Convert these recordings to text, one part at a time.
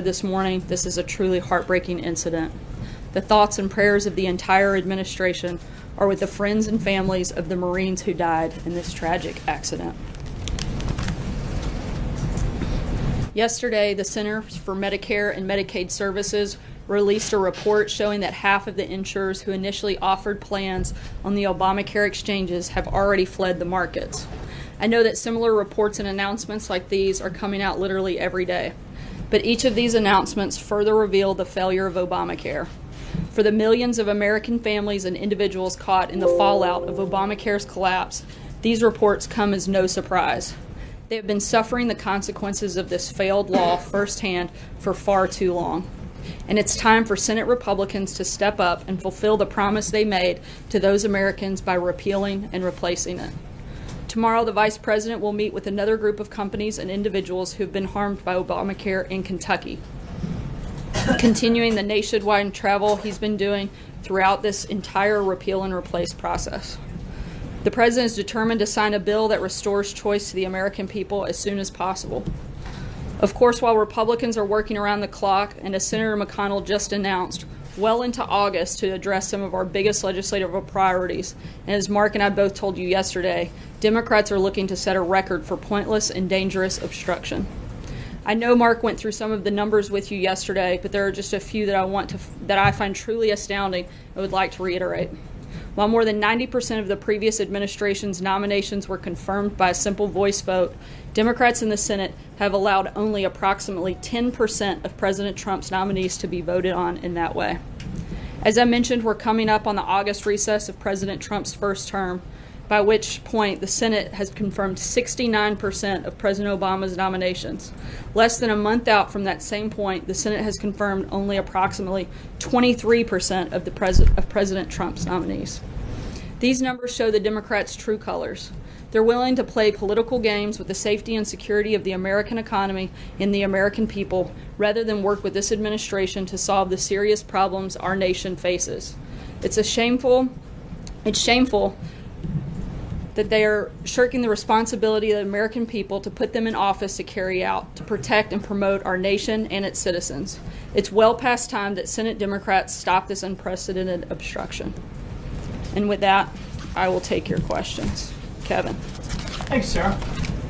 This morning, this is a truly heartbreaking incident. The thoughts and prayers of the entire administration are with the friends and families of the Marines who died in this tragic accident. Yesterday, the Centers for Medicare and Medicaid Services released a report showing that half of the insurers who initially offered plans on the Obamacare exchanges have already fled the markets. I know that similar reports and announcements like these are coming out literally every day. But each of these announcements further reveal the failure of Obamacare. For the millions of American families and individuals caught in the fallout of Obamacare's collapse, these reports come as no surprise. They have been suffering the consequences of this failed law firsthand for far too long. And it's time for Senate Republicans to step up and fulfill the promise they made to those Americans by repealing and replacing it. Tomorrow, the Vice President will meet with another group of companies and individuals who have been harmed by Obamacare in Kentucky, continuing the nationwide travel he's been doing throughout this entire repeal and replace process. The President is determined to sign a bill that restores choice to the American people as soon as possible. Of course, while Republicans are working around the clock, and as Senator McConnell just announced, well into August to address some of our biggest legislative priorities. And as Mark and I both told you yesterday, Democrats are looking to set a record for pointless and dangerous obstruction. I know Mark went through some of the numbers with you yesterday, but there are just a few that I find truly astounding and would like to reiterate. While more than 90% of the previous administration's nominations were confirmed by a simple voice vote, Democrats in the Senate have allowed only approximately 10% of President Trump's nominees to be voted on in that way. As I mentioned, we're coming up on the August recess of President Trump's first term, by which point the Senate has confirmed 69% of President Obama's nominations. Less than a month out from that same point, the Senate has confirmed only approximately 23% of President Trump's nominees. These numbers show the Democrats' true colors. They're willing to play political games with the safety and security of the American economy and the American people, rather than work with this administration to solve the serious problems our nation faces. It's shameful that they are shirking the responsibility of the American people to put them in office to carry out, to protect and promote our nation and its citizens. It's well past time that Senate Democrats stop this unprecedented obstruction. And with that, I will take your questions. Kevin. Thanks, Sarah.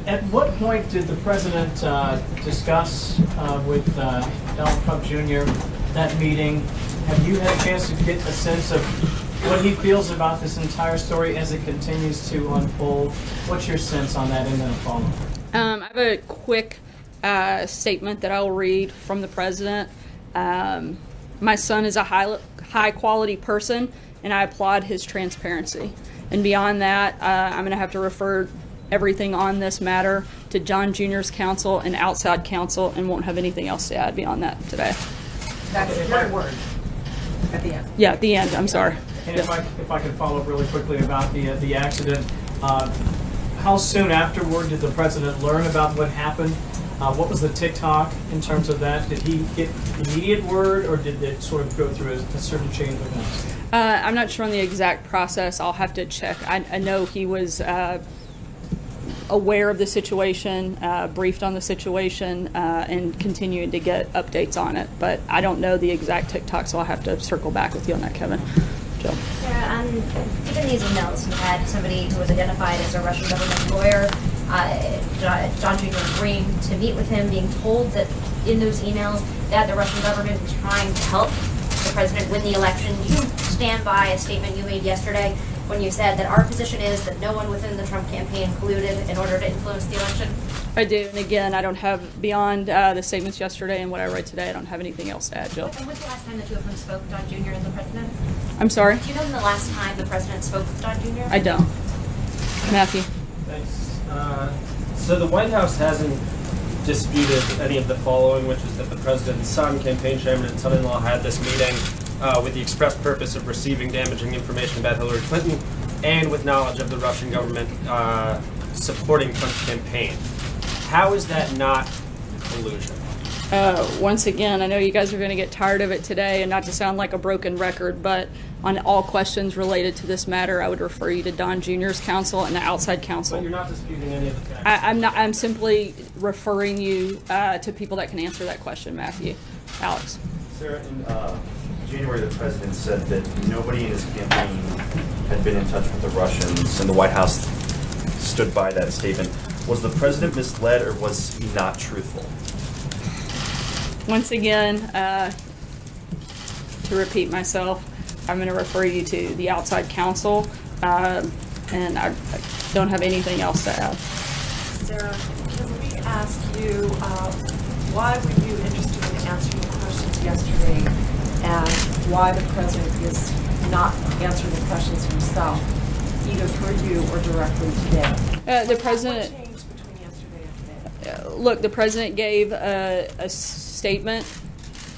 At what point did the President discuss with Donald Trump Jr. that meeting? Have you had a chance to get a sense of what he feels about this entire story as it continues to unfold? What's your sense on that, and then a follow-up? I have a quick statement that I will read from the President. My son is a high-quality person, and I applaud his transparency. And beyond that, I'm going to have to refer everything on this matter to John Jr.'s counsel and outside counsel, and won't have anything else to add beyond that today. That's one word at the end. Yeah, at the end. I'm sorry. And if I could follow up really quickly about the accident, how soon afterward did the President learn about what happened? What was the TikTok in terms of that? Did he get immediate word, or did it sort of go through a certain chain of events? I'm not sure on the exact process. I'll have to check. I know he was aware of the situation, briefed on the situation, and continuing to get updates on it. But I don't know the exact TikTok, so I'll have to circle back with you on that, Kevin. Joe. Sarah, given these emails, you had somebody who was identified as a Russian government lawyer, John Jr. agreeing to meet with him, being told that in those emails that the Russian government was trying to help the president win the election. Do you stand by a statement you made yesterday when you said that our position is that no one within the Trump campaign colluded in order to influence the election? I do, and again, I don't have, beyond the statements yesterday and what I read today, I don't have anything else to add, Jill. And when's the last time the two of them spoke, John Jr. and the president? I'm sorry? Do you know when the last time the president spoke with John Jr.? I don't. Matthew. Thanks. So the White House hasn't disputed any of the following, which is that the president's son, campaign chairman, and son-in-law had this meeting with the express purpose of receiving damaging information about Hillary Clinton and with knowledge of the Russian government supporting Trump's campaign. How is that not collusion? Once again, I know you guys are going to get tired of it today, and not to sound like a broken record, but on all questions related to this matter, I would refer you to Don Jr.'s counsel and the outside But counsel. you're not disputing any of the facts. I'm not. I'm simply referring you to people that can answer that question, Matthew. Alex. Sarah, in January, the president said that nobody in his campaign had been in touch with the Russians, and the White House stood by that statement. Was the president misled, or was he not truthful? Once again, to repeat myself, I'm going to refer you to the outside counsel, and I don't have anything else to add. Sarah, can we ask you, why were you interested in answering the questions yesterday, and why the president is not answering the questions himself, either through you or directly today? The president. What changed between yesterday and today? Look, the president gave a statement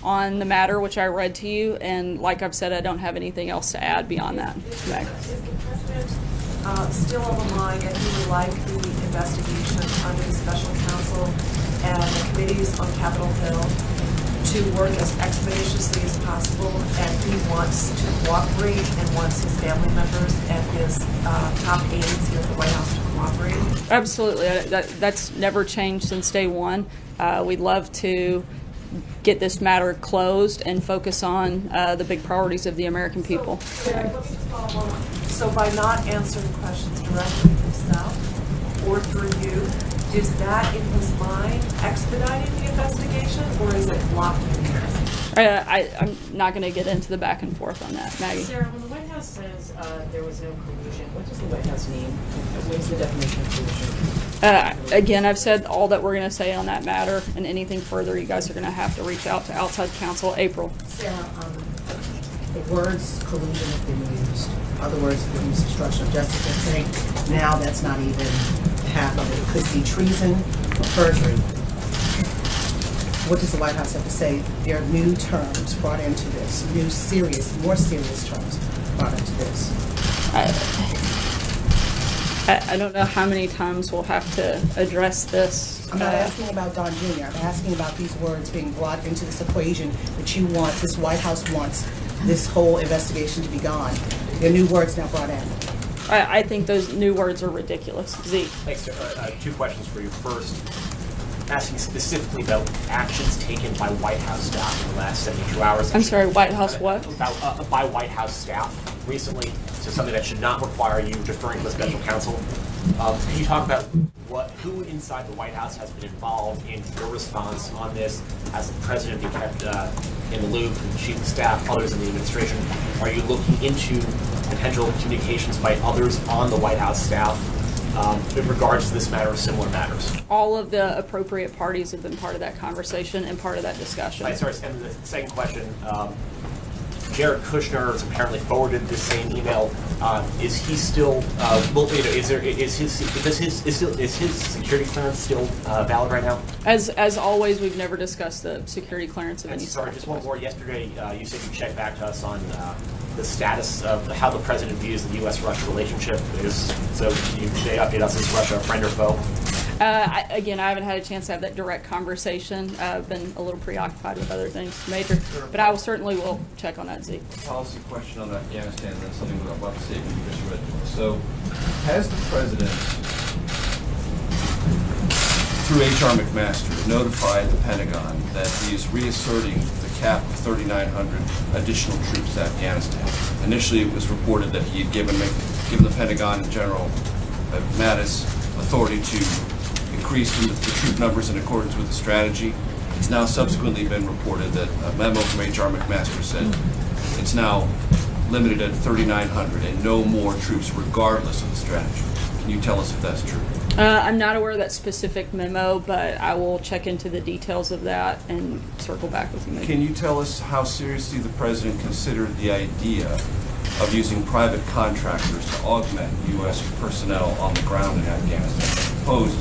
on the matter, which I read to you, and like I've said, I don't have anything else to add beyond that. Meg. Is the president still on the line, and he would like the investigation under the special counsel and the committees on Capitol Hill to work as expeditiously as possible, and he wants to cooperate and wants his family members and his top aides here at the White House to cooperate? Absolutely. That's never changed since day one. We'd love to get this matter closed and focus on the big priorities of the American people. Sarah, let me just follow on. So by not answering questions directly himself or through you, is that in his mind expediting the investigation, or is it blocking the investigation? I'm not going to get into the back and forth on that, Maggie. Sarah, when the White House says there was no collusion, what does the White House mean? What is the definition of collusion? Again, I've said all that we're going to say on that matter, and anything further, you guys are going to have to reach out to outside counsel. April. Sarah, the words collusion have been used. Other words have been used, obstruction of justice. I think now that's not even half of it. It could be treason or perjury. What does the White House have to say? There are new terms brought into this, new serious, more serious terms brought into this. I don't know how many times we'll have to address this. I'm not asking about Don Jr. I'm asking about these words being brought into this equation that you want, this White House wants this whole investigation to be gone. There are new words now brought in. I think those new words are ridiculous. Z. Thanks, sir. Two questions for you. First, asking specifically about actions taken by White House staff in the last 72 hours. I'm sorry, White House what? About, by White House staff recently, so something that should not require you deferring to a special counsel. Can you talk about who inside the White House has been involved in your response on this? Has the president been kept in the loop, the chief of staff, others in the administration? Are you looking into potential communications by others on the White House staff in regards to this matter or similar matters? All of the appropriate parties have been part of that conversation and part of that discussion. Right, sorry, and the second question, Jared Kushner has apparently forwarded this same email. Is he still? Is his security clearance still valid right now? As always, we've never discussed the security clearance of And any sorry, sort. just one more. Yesterday, you said you checked back to us on the status of how the president views the U.S.-Russia relationship. So you may update us. Is Russia a friend or foe? Again, I haven't had a chance to have that direct conversation. I've been a little preoccupied with other things, Major. But I will certainly check on that, Z. Policy question on Afghanistan, and then something about the statement you just read. So, has the president, through H.R. McMaster, notified the Pentagon that he is reasserting the cap of 3,900 additional troops to Afghanistan? Initially, it was reported that he had given the Pentagon General Mattis authority to increase the troop numbers in accordance with the strategy. It's now subsequently been reported that a memo from H.R. McMaster said it's now limited at 3,900 and no more troops regardless of the strategy. Can you tell us if that's true? I'm not aware of that specific memo, but I will check into the details of that and circle back with you. Major. Can you tell us how seriously the president considered the idea of using private contractors to augment U.S. personnel on the ground in Afghanistan as opposed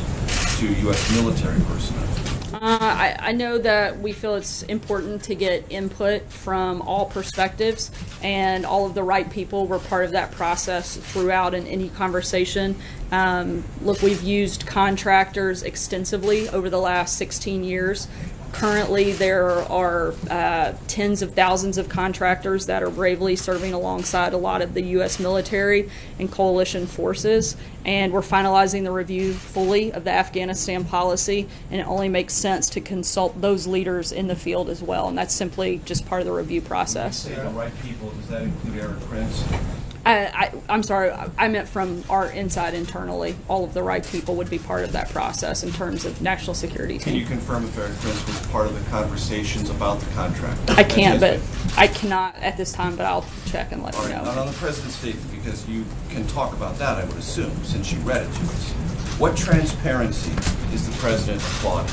to U.S. military personnel? I know that we feel it's important to get input from all perspectives, and all of the right people were part of that process throughout in any conversation. Look, we've used contractors extensively over the last 16 years. Currently, there are tens of thousands of contractors that are bravely serving alongside a lot of the U.S. military and coalition forces, and we're finalizing the review fully of the Afghanistan policy, and it only makes sense to consult those leaders in the field as well, and that's simply just part of the review process. Say the right people, does that include Eric Prince? I'm sorry, I meant from our inside internally. All of the right people would be part of that process in terms of national security Can you team. confirm if Eric Prince was part of the conversations about the contract? I can't, As he but has been? I cannot at this time, but I'll check and let All you right, not know. on the president's statement, because you can talk about that, I would assume, since you read it to us. What transparency is the president applauding?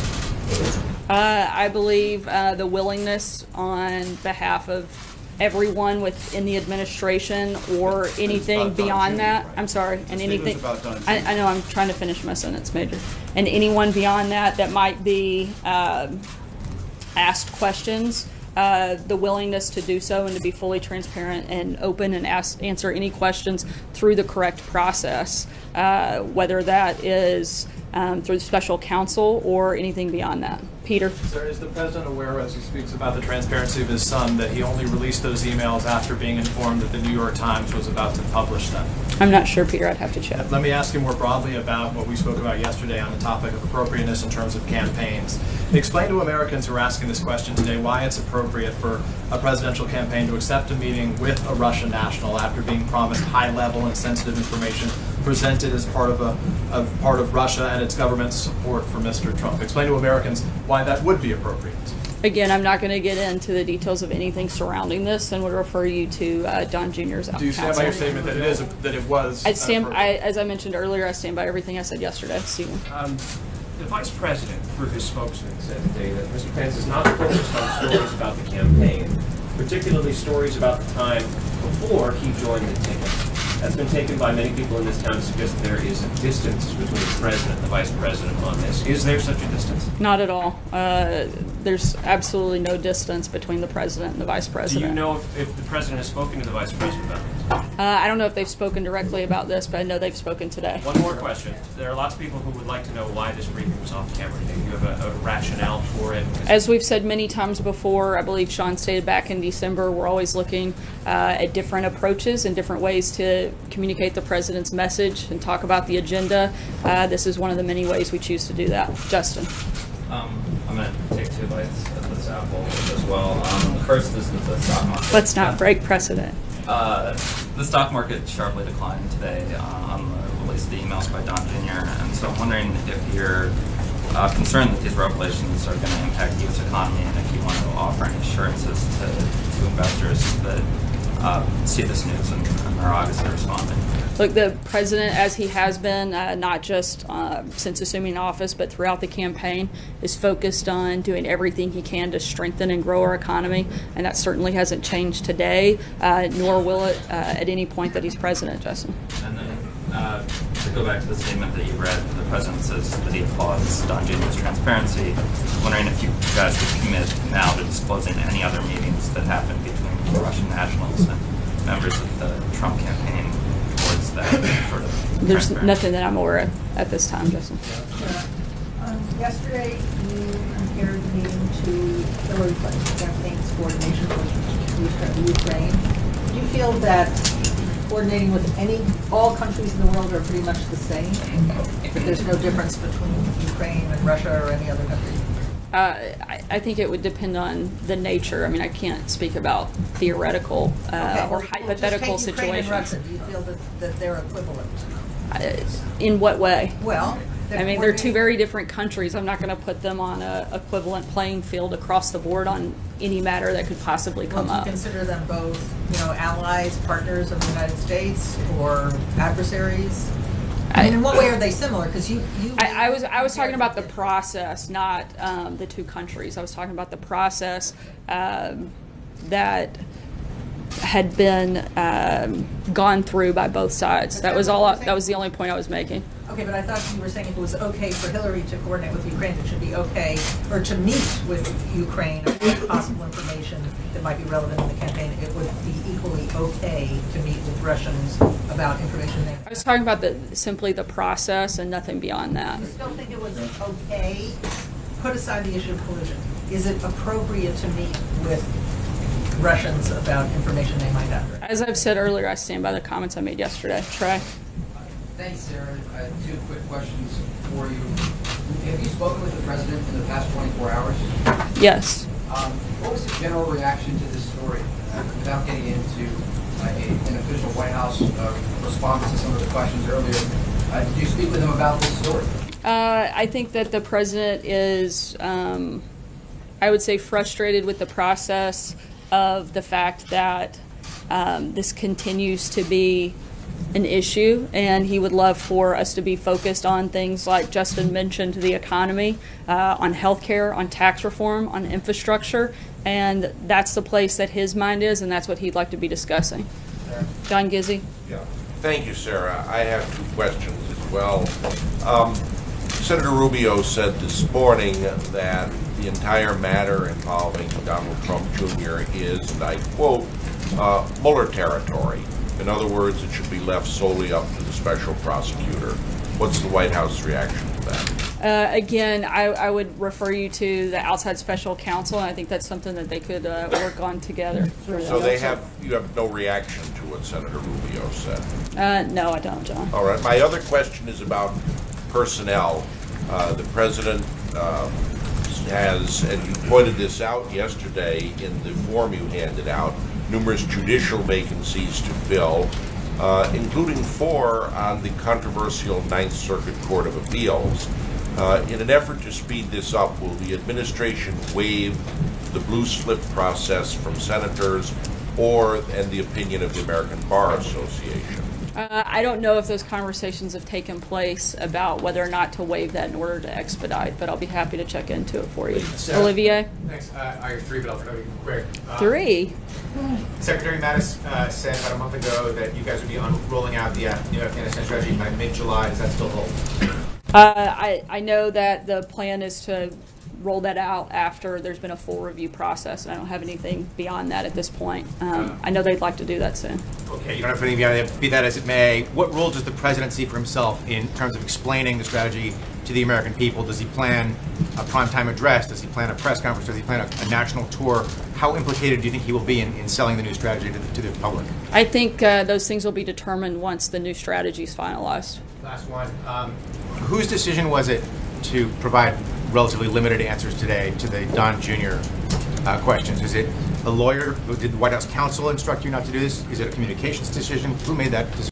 I believe the willingness on behalf of everyone within the administration or anything about Don beyond Jr., that. right? I'm sorry, The and statement was anything. about Don Jr. I know, I'm trying to finish my sentence, Major. And anyone beyond that might be asked questions, the willingness to do so and to be fully transparent and open and answer any questions through the correct process, whether that is through special counsel or anything beyond that. Peter? Sir, is the president aware, as he speaks about the transparency of his son, that he only released those emails after being informed that the New York Times was about to publish them? I'm not sure, Peter. I'd have to check. Let me ask you more broadly about what we spoke about yesterday on the topic of appropriateness in terms of campaigns. Explain to Americans who are asking this question today why it's appropriate for a presidential campaign to accept a meeting with a Russian national after being promised high-level and sensitive information presented as part of Russia and its government's support for Mr. Trump. Explain to Americans why that would be appropriate. Again, I'm not going to get into the details of anything surrounding this and would refer you to Don Jr.'s Do you stand by your statement that it was? As I mentioned earlier, I stand by everything I said yesterday, Stephen. The vice president, through his spokesman, said today that Mr. Pence is not focused on stories about the campaign, particularly stories about the time before he joined the ticket. That's been taken by many people in this town to suggest that there is a distance between the president and the vice president on this. Is there such a distance? Not at all. There's absolutely no distance between the president and the vice Do president. you know if the president has spoken to the vice president about this? I don't know if they've spoken directly about this, but I know they've spoken today. One more question. There are lots of people who would like to know why this briefing was off camera. Do you have a rationale for it? As we've said many times before, I believe Sean stated back in December, we're always looking at different approaches and different ways to communicate the president's message and talk about the agenda. This is one of the many ways we choose to do that. Justin. I'm going to take 2 bites at this apple as well. First is the stock market. Let's not break precedent. The stock market sharply declined today on the release of the emails by Don Jr. And so I'm wondering if you're concerned that these revelations are going to impact the U.S. economy, and if you want to offer any assurances to investors that see this news and are obviously responding. Look, the president, as he has been, not just since assuming office, but throughout the campaign, is focused on doing everything he can to strengthen and grow our economy, and that certainly hasn't changed today, nor will it at any point that he's president, Justin. And then to go back to the statement that you read, the president says that he applauds Don Jr.'s transparency. I'm wondering if you guys would commit now to disclosing any other meetings that happened between Russian nationals and members of the Trump campaign towards that sort of There's transparency. nothing that I'm aware of at this time, Justin. Yesterday, you compared the meeting to Hillary Clinton's campaign's coordination with Ukraine. Do you feel that coordinating with all countries in the world are pretty much the same? That there's no difference between Ukraine and Russia or any other country? I think it would depend on the nature. I mean, I can't speak about theoretical or hypothetical just take Ukraine and situations. Russia. Do you feel that they're equivalent? In what way? Well, I mean, they're two very different countries. I'm not going to put them on an equivalent playing field across the board on any matter that could possibly come Well, do up. you consider them both, allies, partners of the United States, or adversaries? I mean, in what way are they similar? Because I was talking about the process, not the two countries. I was talking about the process that had been gone through by both sides. That was all. That was the only point I was making. Okay, but I thought you were saying if it was okay for Hillary to coordinate with Ukraine, it should be okay, or to meet with Ukraine, or get possible information that might be relevant in the campaign, it would be equally okay to meet with Russians about information there. I was talking about simply the process and nothing beyond that. You still think it was okay? Put aside the issue of collusion. is it appropriate to meet with Russians about information they might have? As I've said earlier, I stand by the comments I made yesterday. Trey? Thanks, Sarah. Two quick questions for you. Have you spoken with the president in the past 24 hours? Yes. What was the general reaction to this story? Without getting into an official White House response to some of the questions earlier, did you speak with him about this story? I think that the president is, I would say, frustrated with the process of the fact that this continues to be an issue, and he would love for us to be focused on things like Justin mentioned, the economy, on healthcare, on tax reform, on infrastructure, and that's the place that his mind is, and that's what he'd like to be discussing. John Gizzi? Yeah. Thank you, Sarah. I have two questions as well. Senator Rubio said this morning that the entire matter involving Donald Trump Jr. is, and I quote, Mueller territory. In other words, it should be left solely up to the special prosecutor. What's the White House reaction to that? Again, I would refer you to the outside special counsel, and I think that's something that they could work on together. So you have no reaction to what Senator Rubio said? No, I don't, John. All right. My other question is about personnel. The president has, and you pointed this out yesterday in the form you handed out, numerous judicial vacancies to fill, including 4 on the controversial Ninth Circuit Court of Appeals. In an effort to speed this up, will the administration waive the blue slip process from senators and the opinion of the American Bar Association? I don't know if those conversations have taken place about whether or not to waive that in order to expedite, but I'll be happy to check into it for you. Olivier? Thanks. I have 3, but I'll try to be quick. 3? Secretary Mattis said about a month ago that you guys would be rolling out the new Afghanistan strategy by mid-July. Does that still hold? I know that the plan is to roll that out after there's been a full review process, and I don't have anything beyond that at this point. I know they'd like to do that soon. Okay, you don't have anything beyond it. Be that as it may, what role does the president see for himself in terms of explaining the strategy to the American people? Does he plan a primetime address? Does he plan a press conference? Does he plan a national tour? How implicated do you think he will be in selling the new strategy to the public? I think those things will be determined once the new strategy is finalized. Last one. Whose decision was it to provide relatively limited answers today to the Don Jr. Questions? Is it a lawyer? Did the White House counsel instruct you not to do this? Is it a communications decision? Who made that decision?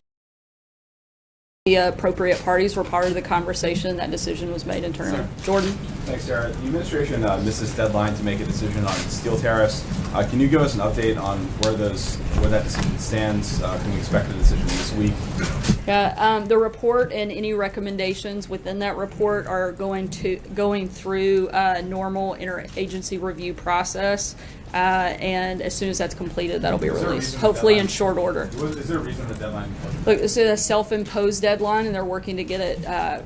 The appropriate parties were part of the conversation. That decision was made internally. Jordan? Thanks, Sarah. The administration missed this deadline to make a decision on steel tariffs. Can you give us an update on where that decision stands? Can we expect a decision this week? Yeah, the report and any recommendations within that report are going through a normal interagency review process, and as soon as that's completed, that'll be released, hopefully in short order. Is there a reason the deadline? Look, this is a self-imposed deadline, and they're working to get it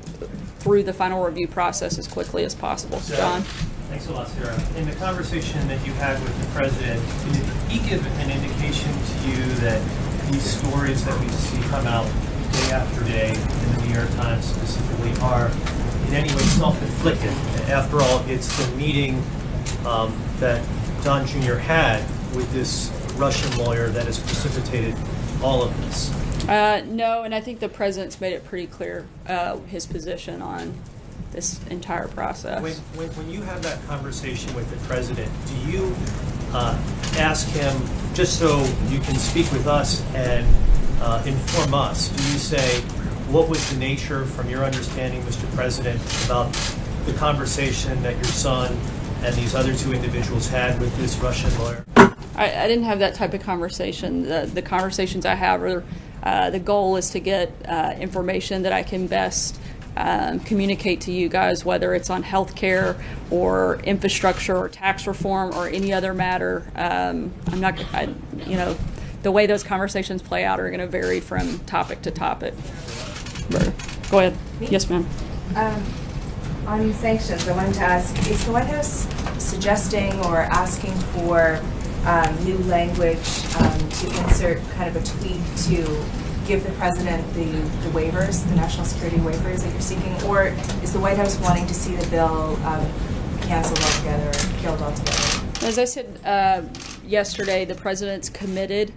through the final review process as quickly as possible. John? Thanks a lot, Sarah. In the conversation that you had with the president, did he give an indication to you that these stories that we see come out day after day in the New York Times specifically are in any way self-inflicted? After all, it's the meeting that Don Jr. had with this Russian lawyer that has precipitated all of this. No, and I think the president's made it pretty clear his position on this entire process. When you have that conversation with the president, do you ask him, just so you can speak with us and inform us, do you say, what was the nature, from your understanding, Mr. President, about the conversation that your son and these other 2 individuals had with this Russian lawyer? I didn't have that type of conversation. The conversations I have are, the goal is to get information that I can best communicate to you guys, whether it's on healthcare or infrastructure or tax reform or any other matter. The way those conversations play out are going to vary from topic to topic. Go ahead. Yes, ma'am. On sanctions, I wanted to ask, is the White House suggesting or asking for new language to insert kind of a tweak to give the president the waivers, the national security waivers that you're seeking, or is the White House wanting to see the bill canceled altogether or killed altogether? As I said yesterday, the president's committed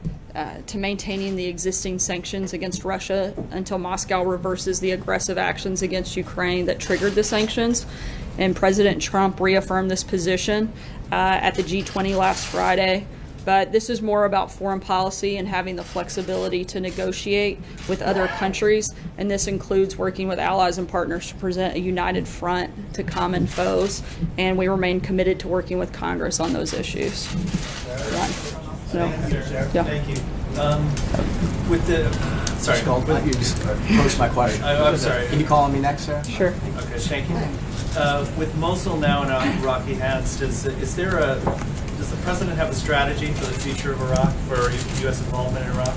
to maintaining the existing sanctions against Russia until Moscow reverses the aggressive actions against Ukraine that triggered the sanctions. And President Trump reaffirmed this position at the G20 last Friday. But this is more about foreign policy and having the flexibility to negotiate with other countries. And this includes working with allies and partners to present a united front to common foes. And we remain committed to working with Congress on those issues. Thank you. With the, sorry. You just posed my question. I'm sorry. Can you call on me next, sir? Sure. Okay, thank you. With Mosul now in Iraqi hands, does the president have a strategy for the future of Iraq, for U.S. involvement in Iraq?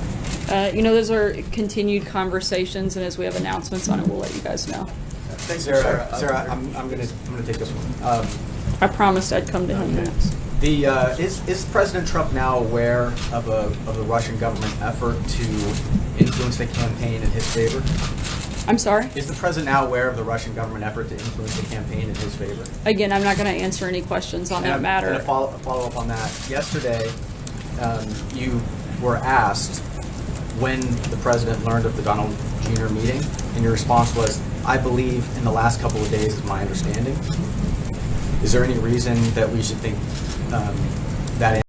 Those are continued conversations, and as we have announcements on it, we'll let you guys know. Thanks, Sarah. Sarah, I'm gonna take this one. I promised I'd come to him next. Is President Trump now aware of the Russian government effort to influence the campaign in his favor? I'm sorry? Is the president now aware of the Russian government effort to influence the campaign in his favor? Again, I'm not going to answer any questions on that matter. And a follow up on that. Yesterday, you were asked when the president learned of the Donald Jr. meeting, and your response was, "I believe in the last couple of days is my understanding." Is there any reason that we should think that